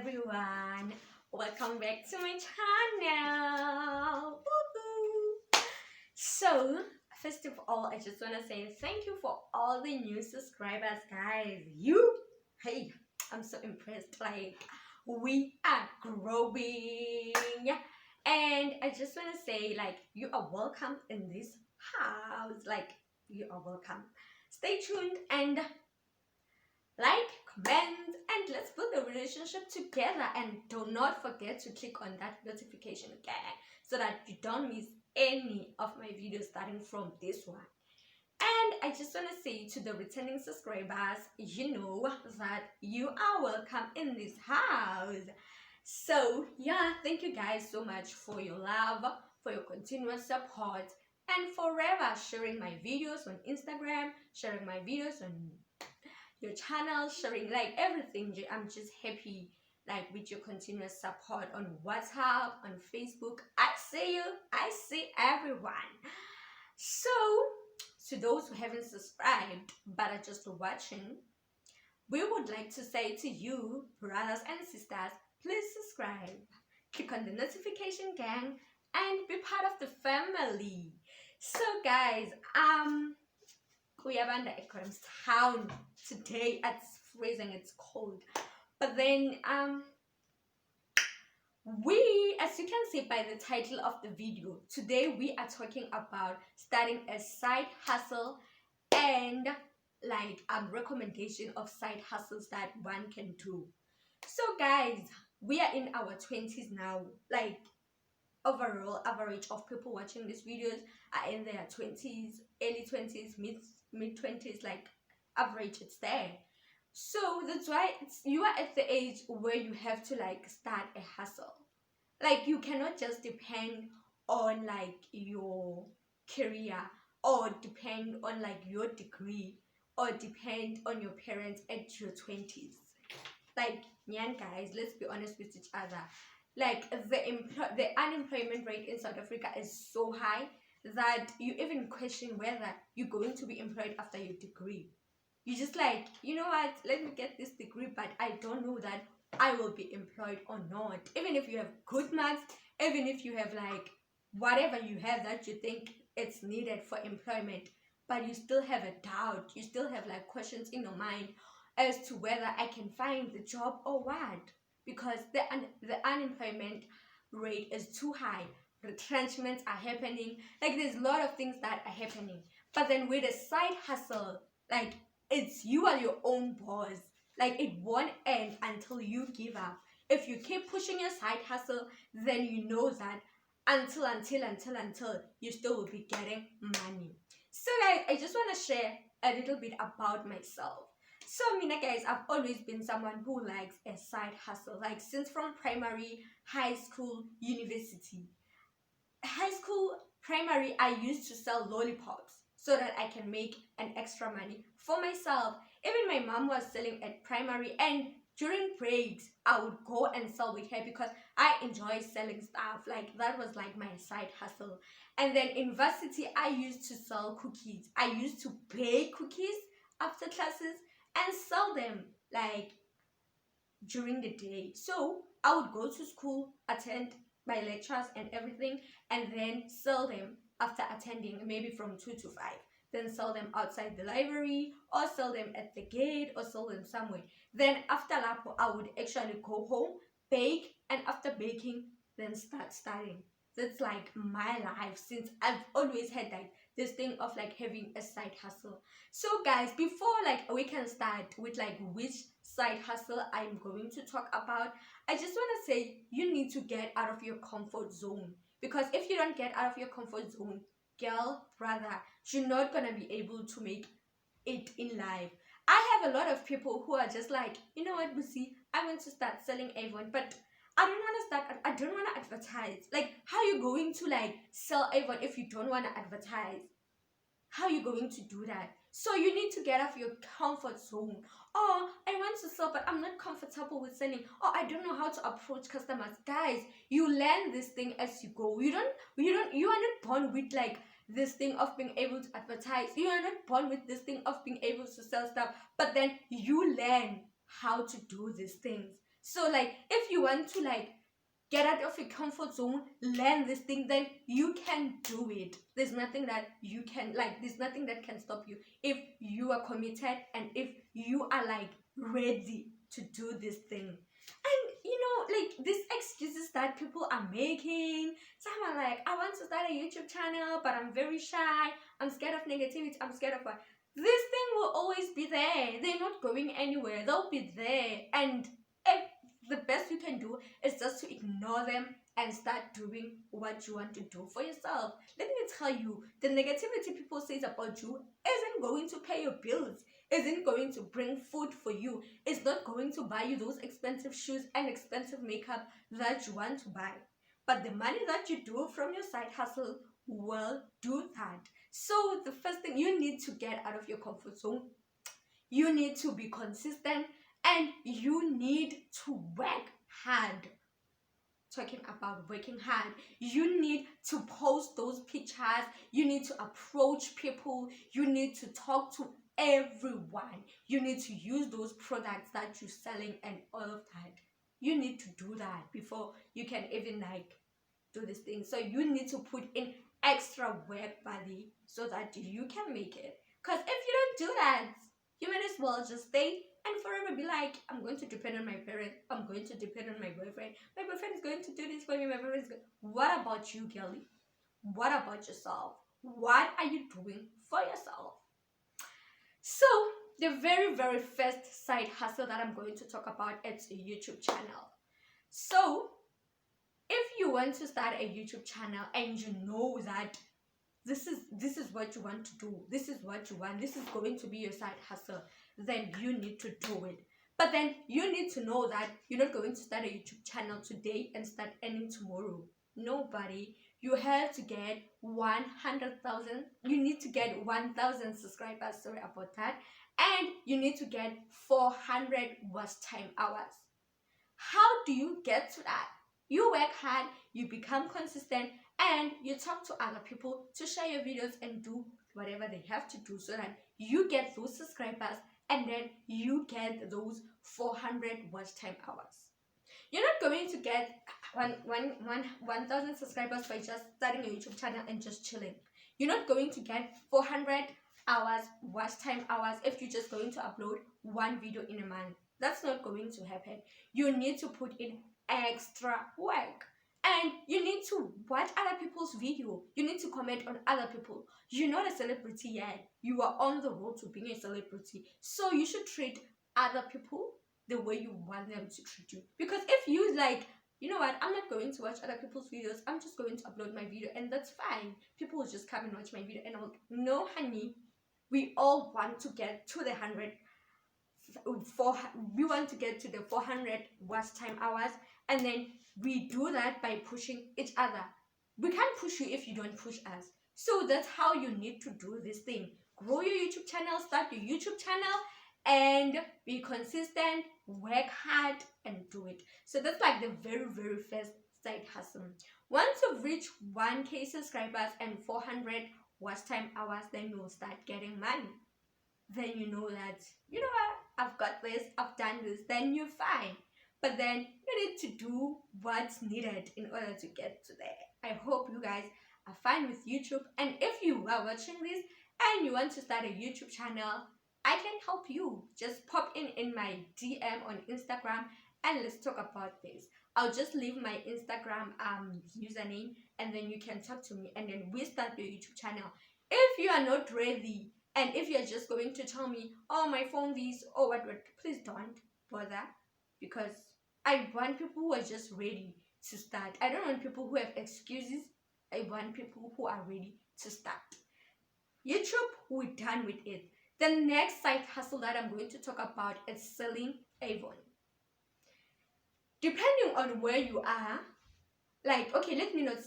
everyone, welcome back to my channel. Woohoo! So, first of all, I just want to say thank you for all the new subscribers, guys. Hey, I'm so impressed. Like, we are growing, and I just want to say, like, you are welcome in this house. Like, you are welcome. Stay tuned and like, comment, and let's build a relationship together. And do not forget to click on that notification again so that you don't miss any of my videos starting from this one. And I just want to say to the returning subscribers, you know that you are welcome in this house. So yeah, thank you guys so much for your love, for your continuous support, and forever sharing my videos on Instagram, sharing my videos on your channel, sharing like everything. I'm just happy like with your continuous support on WhatsApp, on Facebook. I see you, I see everyone. So to those who haven't subscribed but are just watching, we would like to say to you, brothers and sisters, please subscribe, click on the notification gang, and be part of the family. So guys, we are under Grahamstown today. It's freezing, it's cold. But then as you can see by the title of the video, today we are talking about starting a side hustle and like recommendation of side hustles that one can do. So guys, we are in our 20s now. Like, overall average of people watching these videos are in their 20s, early 20s, mid 20s, like average it's there. So that's why you are at the age where you have to like start a hustle. Like, you cannot just depend on like your career, or depend on like your degree, or depend on your parents at your 20s. Like, yeah, guys, let's be honest with each other. Like, the unemployment rate in South Africa is so high that you even question whether you're going to be employed after your degree. You just like, you know what, let me get this degree, but I don't know that I will be employed or not. Even if you have good marks, even if you have like whatever you have that you think it's needed for employment, but you still have a doubt, you still have like questions in your mind as to whether I can find the job or what, because the unemployment rate is too high. Retrenchments are happening. Like, there's a lot of things that are happening. But then with a side hustle, like, it's you are your own boss. Like, it won't end until you give up. If you keep pushing your side hustle, then you know that until you still will be getting money. So guys, I just want to share a little bit about myself. So Mina, guys, I've always been someone who likes a side hustle, like since from primary, high school, university. High school, primary, I used to sell lollipops so that I can make an extra money for myself. Even my mom was selling at primary, and during breaks I would go and sell with her because I enjoy selling stuff. Like, that was like my side hustle. And then university, I used to sell cookies. I used to bake cookies after classes and sell them like during the day. So I would go to school, attend my lectures and everything, and then sell them after attending, maybe from 2 to 5. Then sell them outside the library, or sell them at the gate, or sell them somewhere. Then after Lapo, I would actually go home, bake, and after baking, then start studying. That's like my life, since I've always had like this thing of like having a side hustle. So guys, before like we can start with like which side hustle I'm going to talk about, I just want to say you need to get out of your comfort zone. Because if you don't get out of your comfort zone, girl, brother, you're not gonna be able to make it in life. I have a lot of people who are just like, you know what, Busi, I want to start selling Avon, but I don't want to advertise. Like, how are you going to like sell Avon if you don't want to advertise? How are you going to do that? So you need to get off your comfort zone. Oh, I want to sell, but I'm not comfortable with selling. Oh, I don't know how to approach customers. Guys, you learn this thing as you go. You are not born with like this thing of being able to advertise. You are not born with this thing of being able to sell stuff, but then you learn how to do these things. So like if you want to like get out of your comfort zone, learn this thing, then you can do it. There's nothing that you can like, there's nothing that can stop you if you are committed and if you are like ready to do this thing. And you know, like these excuses that people are making, some are like, I want to start a YouTube channel but I'm very shy, I'm scared of negativity, I'm scared of what. This thing will always be there. They're not going anywhere, they'll be there. And if the best you can do is just to ignore them and start doing what you want to do for yourself. Let me tell you, the negativity people say about you isn't going to pay your bills, isn't going to bring food for you, it's not going to buy you those expensive shoes and expensive makeup that you want to buy. But the money that you do from your side hustle will do that. So the first thing, you need to get out of your comfort zone. You need to be consistent and you need to work hard. Talking about working hard, you need to post those pictures, you need to approach people, you need to talk to everyone, you need to use those products that you're selling and all of that. You need to do that before you can even like do this thing. So you need to put in extra work, buddy, so that you can make it. Because if you don't do that, you might as well just stay and forever be like, I'm going to depend on my parents, I'm going to depend on my boyfriend is going to do this for me, my boyfriend is going. What about you, girlie? What about yourself? What are you doing for yourself? So the very first side hustle that I'm going to talk about, it's a YouTube channel. So if you want to start a YouTube channel and you know that this is what you want to do, this is what you want, this is going to be your side hustle, then you need to do it. But then you need to know that you're not going to start a YouTube channel today and start earning tomorrow. Nobody. You have to get 100,000. You need to get 1,000 subscribers. Sorry about that. And you need to get 400 watch time hours. How do you get to that? You work hard, you become consistent, and you talk to other people to share your videos and do whatever they have to do so that you get those subscribers and then you get those 400 watch time hours. You're not going to get 1,000 subscribers by just starting a YouTube channel and just chilling. You're not going to get 400 hours watch time hours if you're just going to upload one video in a month. That's not going to happen. You need to put in extra work. And you need to watch other people's video. You need to comment on other people. You're not a celebrity yet. You are on the road to being a celebrity. So you should treat other people the way you want them to treat you. Because if you like, you know what, I'm not going to watch other people's videos, I'm just going to upload my video and that's fine. People will just come and watch my video and I'm like, no honey, we all want to get to the 100. We want to get to the 400 watch time hours, and then we do that by pushing each other. We can't push you if you don't push us. So that's how you need to do this thing. Grow your YouTube channel, start your YouTube channel, and be consistent, work hard, and do it. So that's like the very first side hustle. Once you've reached 1K subscribers and 400 watch time hours, then you'll start getting money. Then you know that, you know what, I've got this, I've done this, then you're fine. But then you need to do what's needed in order to get to there. I hope you guys are fine with YouTube. And if you are watching this and you want to start a YouTube channel, I can help you. Just pop in my DM on Instagram and let's talk about this. I'll just leave my Instagram username and then you can talk to me and then we start the YouTube channel. If you are not ready, and if you're just going to tell me, oh, my phone this, or what, please don't bother. Because I want people who are just ready to start. I don't want people who have excuses. I want people who are ready to start. YouTube, we're done with it. The next side hustle that I'm going to talk about is selling Avon. Depending on where you are, like, okay, let me not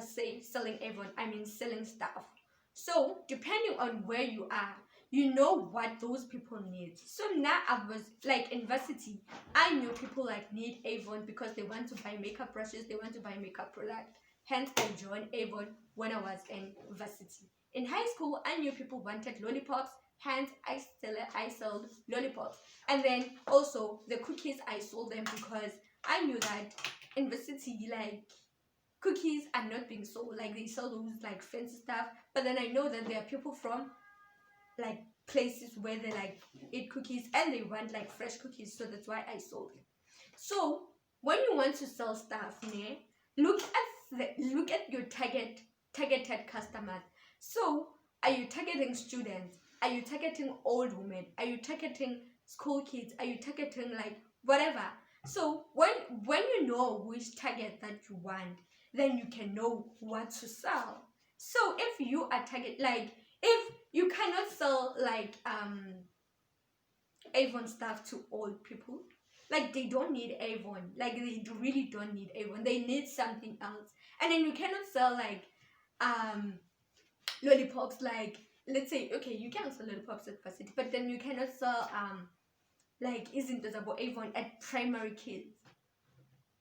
say selling Avon, I mean selling stuff. So depending on where you are, you know what those people need. So now I was like in varsity, I knew people like need Avon because they want to buy makeup brushes, they want to buy makeup products. Hence I joined Avon when I was in varsity. In high school, I knew people wanted lollipops, hence I sold lollipops. And then also the cookies, I sold them because I knew that in the city, like, cookies are not being sold, like they sell those like fancy stuff. But then I know that there are people from like places where they like eat cookies and they want like fresh cookies, so that's why I sold it. So when you want to sell stuff, look at your targeted customers. So are you targeting students? Are you targeting old women? Are you targeting school kids? Are you targeting like whatever? So when you know which target that you want, then you can know what to sell. So if you are if you cannot sell like Avon stuff to old people, like they don't need Avon, like they really don't need Avon, they need something else. And then you cannot sell like lollipops, like let's say, okay, you can sell lollipops at varsity, but then you cannot sell like isn't visible Avon at primary kids.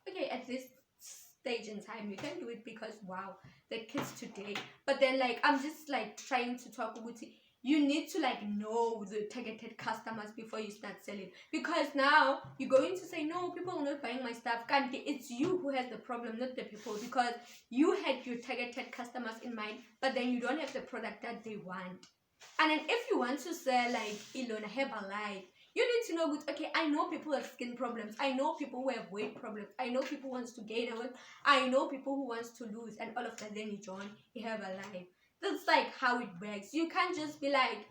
Okay, at this stage in time you can do it because wow, the kids today. But then like I'm just like trying to talk with you need to like know the targeted customers before you start selling, because now you're going to say no, people are not buying my stuff. Can't get, it's you who has the problem, not the people, because you had your targeted customers in mind, but then you don't have the product that they want. And then if you want to sell like Ilona Herbalife, you need to know, okay, I know people have skin problems, I know people who have weight problems, I know people who wants to gain weight, I know people who wants to lose, and all of that, then you join Herbalife. That's like how it works. You can't just be like,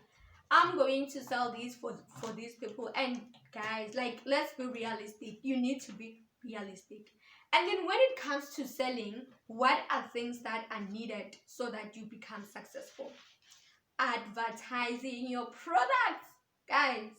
I'm going to sell these for these people. And guys, like, let's be realistic. You need to be realistic. And then when it comes to selling, what are things that are needed so that you become successful? Advertising your products, guys.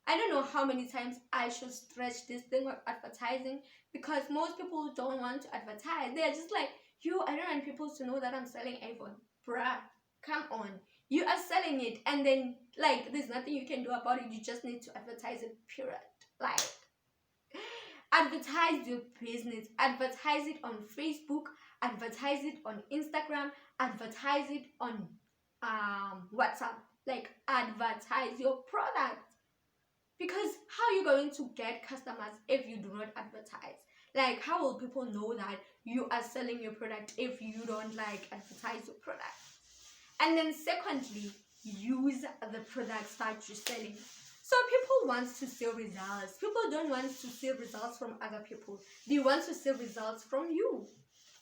I don't know how many times I should stretch this thing of advertising, because most people don't want to advertise. They're just like, I don't want people to know that I'm selling Avon. Bruh, come on. You are selling it, and then like there's nothing you can do about it. You just need to advertise it, period. Like, advertise your business. Advertise it on Facebook, advertise it on Instagram, advertise it on WhatsApp. Like, advertise your product. Because how are you going to get customers if you do not advertise? Like, how will people know that you are selling your product if you don't like advertise your product? And then secondly, use the products that you're selling. So people want to see results. People don't want to see results from other people. They want to see results from you,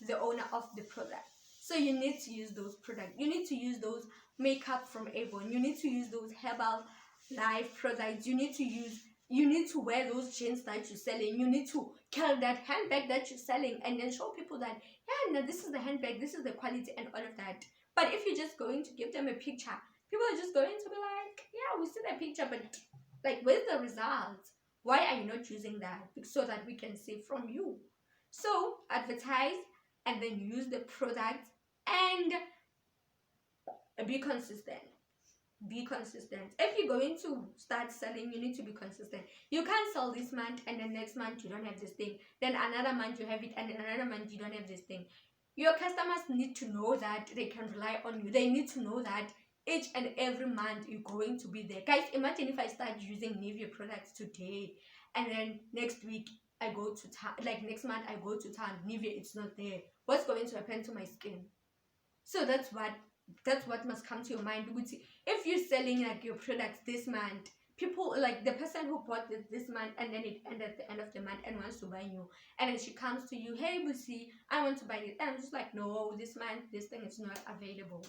the owner of the product. So you need to use those products. You need to use those makeup from Avon. You need to use those herbal life products. You need to wear those jeans that you're selling. You need to carry that handbag that you're selling, and then show people that, yeah, no, this is the handbag, this is the quality, and all of that. But if you're just going to give them a picture, people are just going to be like, yeah, we see the picture, but like, where's the results? Why are you not using that? So that we can see from you. So advertise, and then use the product, and be consistent. Be consistent. If you're going to start selling, you need to be consistent. You can't sell this month and then next month you don't have this thing, then another month you have it, and then another month you don't have this thing. Your customers need to know that they can rely on you. They need to know that each and every month you're going to be there. Guys, imagine if I start using Nivea products today, and then next week I go to town, like next month I go to town, Nivea it's not there. What's going to happen to my skin? So that's what must come to your mind. If you're selling like your products this month, people like the person who bought this month, and then it ended at the end of the month and wants to buy you, and then she comes to you, hey Busi, I want to buy it, and I'm just like, no, this month this thing is not available.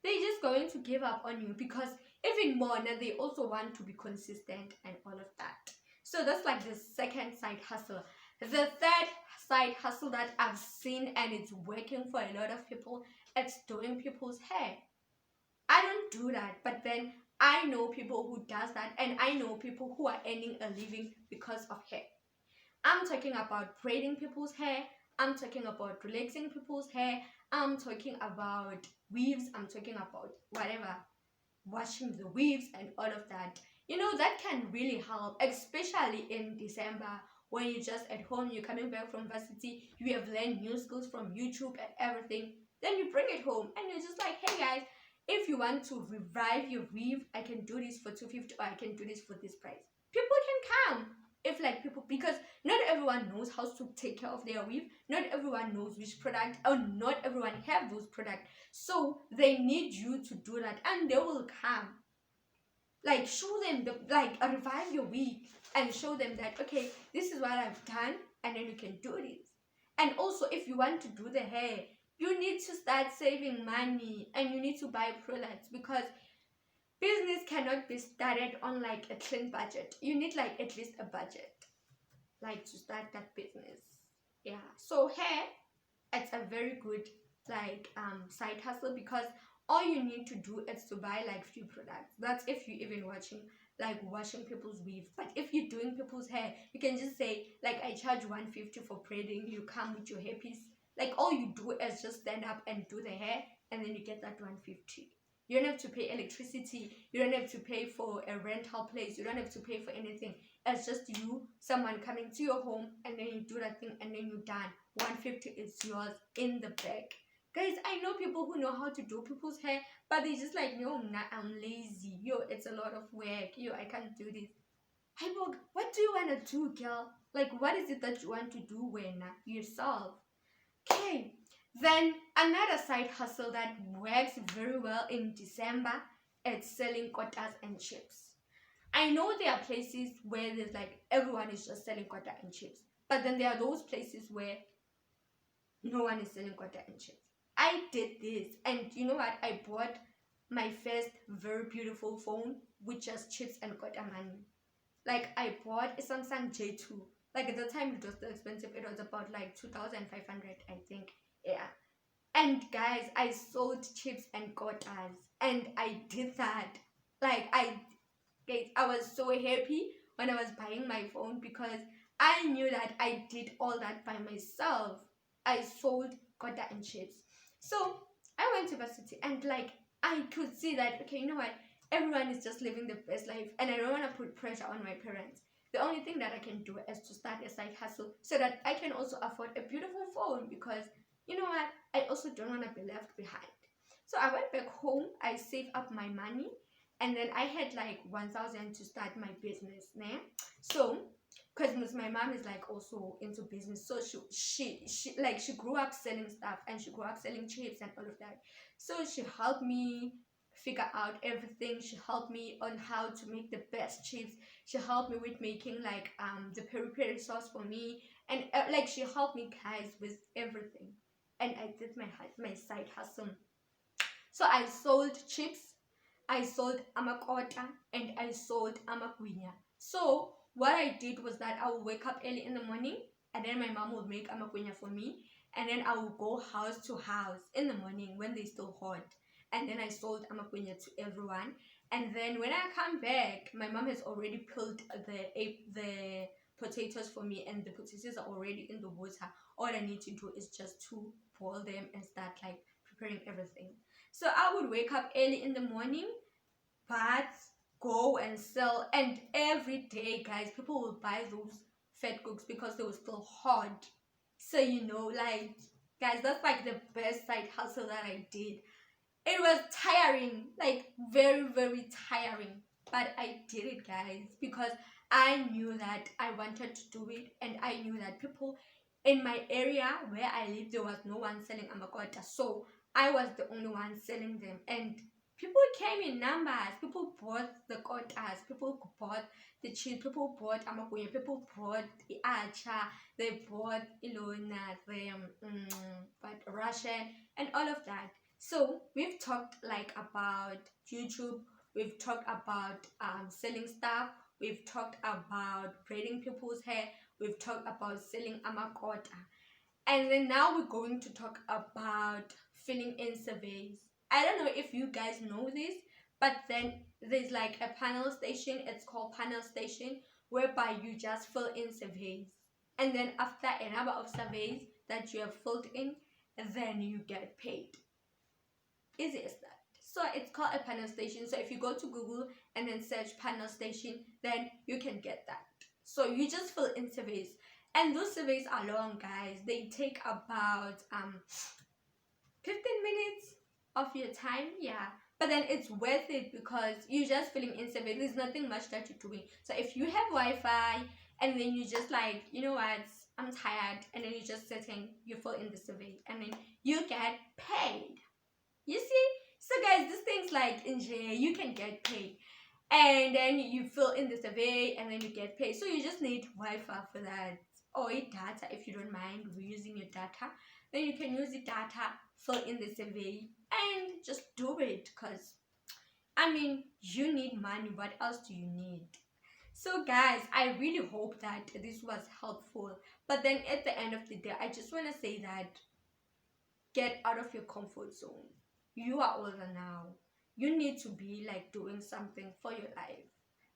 They're just going to give up on you, because even more now they also want to be consistent and all of that. So that's like the second side hustle. The third side hustle that I've seen and it's working for a lot of people, it's doing people's hair. I don't do that, but then I know people who does that, and I know people who are earning a living because of hair. I'm talking about braiding people's hair, I'm talking about relaxing people's hair, I'm talking about weaves, I'm talking about whatever, washing the weaves and all of that. You know, that can really help, especially in December when you're just at home, you're coming back from varsity, you have learned new skills from YouTube and everything. Then you bring it home and you're just like, hey guys, if you want to revive your weave, I can do this for 250 or I can do this for this price. People can come. If like people, because not everyone knows how to take care of their weave, not everyone knows which product, or not everyone have those products, so they need you to do that, and they will come. Like show them the, like revive your week and show them that, okay, this is what I've done, and then you can do this. And also, if you want to do the hair, you need to start saving money and you need to buy products, because business cannot be started on like a clean budget. You need like at least a budget, like to start that business. Yeah, so hair, it's a very good like side hustle, because all you need to do is to buy like few products. That's if you even washing people's weave. But if you're doing people's hair, you can just say like, I charge 150 for braiding, you come with your hairpiece. Like all you do is just stand up and do the hair, and then you get that 150. You don't have to pay electricity, you don't have to pay for a rental place, you don't have to pay for anything. It's just you, someone coming to your home, and then you do that thing, and then you're done. 150 is yours in the bag. Guys, I know people who know how to do people's hair, but they just like, no, nah, I'm lazy. Yo, it's a lot of work. Yo, I can't do this. Hey, Bog, what do you want to do, girl? Like, what is it that you want to do when yourself? Okay, then another side hustle that works very well in December is selling quarters and chips. I know there are places where there's like everyone is just selling quarter and chips, but then there are those places where no one is selling quarter and chips. I did this, and you know what? I bought my first very beautiful phone with just chips and quarter money. Like I bought a Samsung J2. Like at the time it was still expensive. It was about like 2,500, I think. Yeah. And guys, I sold chips and quarters, and I did that. Like I was so happy when I was buying my phone, because I knew that I did all that by myself. I sold quarter and chips. So I went to varsity, and like I could see that, okay, you know what? Everyone is just living the best life, and I don't want to put pressure on my parents. The only thing that I can do is to start a side hustle so that I can also afford a beautiful phone, because you know what? I also don't want to be left behind. So I went back home, I saved up my money, and then I had like 1,000 to start my business. Né? So because my mom is like also into business, so she grew up selling stuff, and she grew up selling chips and all of that. So she helped me figure out everything. She helped me on how to make the best chips. She helped me with making like the peri peri sauce for me, and like she helped me guys with everything. And I did my side hustle. So I sold chips, I sold amakota, and I sold amagwinya. So what I did was that I would wake up early in the morning, and then my mom would make amagwinya for me, and then I would go house to house in the morning when they're still hot, and then I sold amagwinya to everyone. And then when I come back, my mom has already peeled the potatoes for me, and the potatoes are already in the water. All I need to do is just to boil them and start like preparing everything. So I would wake up early in the morning, but go and sell, and every day, guys, people will buy those fat cooks because they were still hot. So you know, like, guys, that's like the best side hustle that I did. It was tiring, like very, very tiring, but I did it, guys, because I knew that I wanted to do it, and I knew that people in my area where I live, there was no one selling amakota, so I was the only one selling them, and people came in numbers. People bought the kotas, people bought the cheese, people bought amakunya, people bought the acha, they bought ilona, the but Russian, and all of that. So we've talked like about YouTube, we've talked about selling stuff, we've talked about braiding people's hair, we've talked about selling amakota, and then now we're going to talk about filling in surveys. I don't know if you guys know this, but then there's like a panel station, it's called panel station, whereby you just fill in surveys, and then after a number of surveys that you have filled in, then you get paid. Easy as that. So it's called a panel station. So if you go to Google and then search panel station, then you can get that. So you just fill in surveys, and those surveys are long, guys. They take about 15 minutes of your time. Yeah, but then it's worth it because you're just feeling in survey. There's nothing much that you're doing. So if you have Wi-Fi and then you just like, you know what, I'm tired, and then you just sitting, you fill in the survey and then you get paid. You see? So guys, these things like in jail, you can get paid. And then you fill in the survey and then you get paid. So you just need Wi-Fi for that. Or data if you don't mind reusing your data. Then you can use the data, fill in the survey, and just do it. Because, I mean, you need money. What else do you need? So guys, I really hope that this was helpful. But then at the end of the day, I just want to say that get out of your comfort zone. You are older now. You need to be like doing something for your life,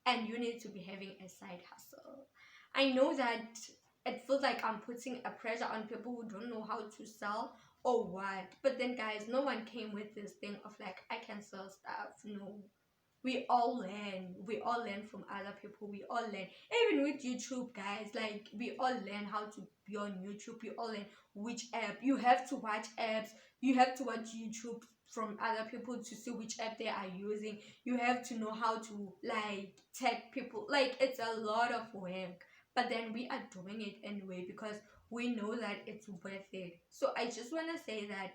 and you need to be having a side hustle. I know that it feels like I'm putting a pressure on people who don't know how to sell or what, but then guys, no one came with this thing of like I can sell stuff. No, we all learn from other people. We all learn, even with YouTube, guys. Like we all learn how to be on YouTube. We all learn which app you have to watch. Apps you have to watch YouTube from other people to see which app they are using. You have to know how to like tag people. Like it's a lot of work, but then we are doing it anyway because we know that it's worth it. So I just want to say that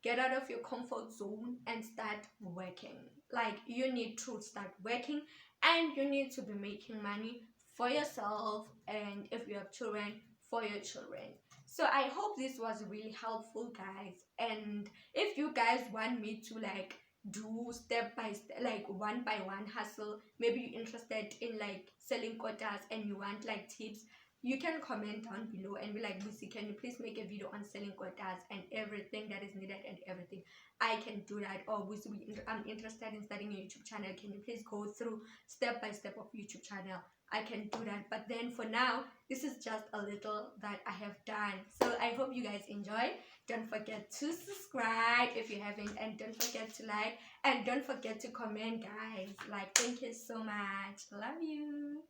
get out of your comfort zone and start working. Like you need to start working, and you need to be making money for yourself, and if you have children, for your children. So I hope this was really helpful, guys. And if you guys want me to like do step by step, like one by one hustle, maybe you're interested in like selling quotas and you want like tips, you can comment down below and be like, Lucy, can you please make a video on selling quotas and everything that is needed and everything? I can do that. Or Lucy, I'm interested in starting a YouTube channel. Can you please go through step by step of YouTube channel? I can do that. But then for now, this is just a little that I have done. So I hope you guys enjoy. Don't forget to subscribe if you haven't, and don't forget to like, and don't forget to comment, guys. Like, thank you so much. Love you.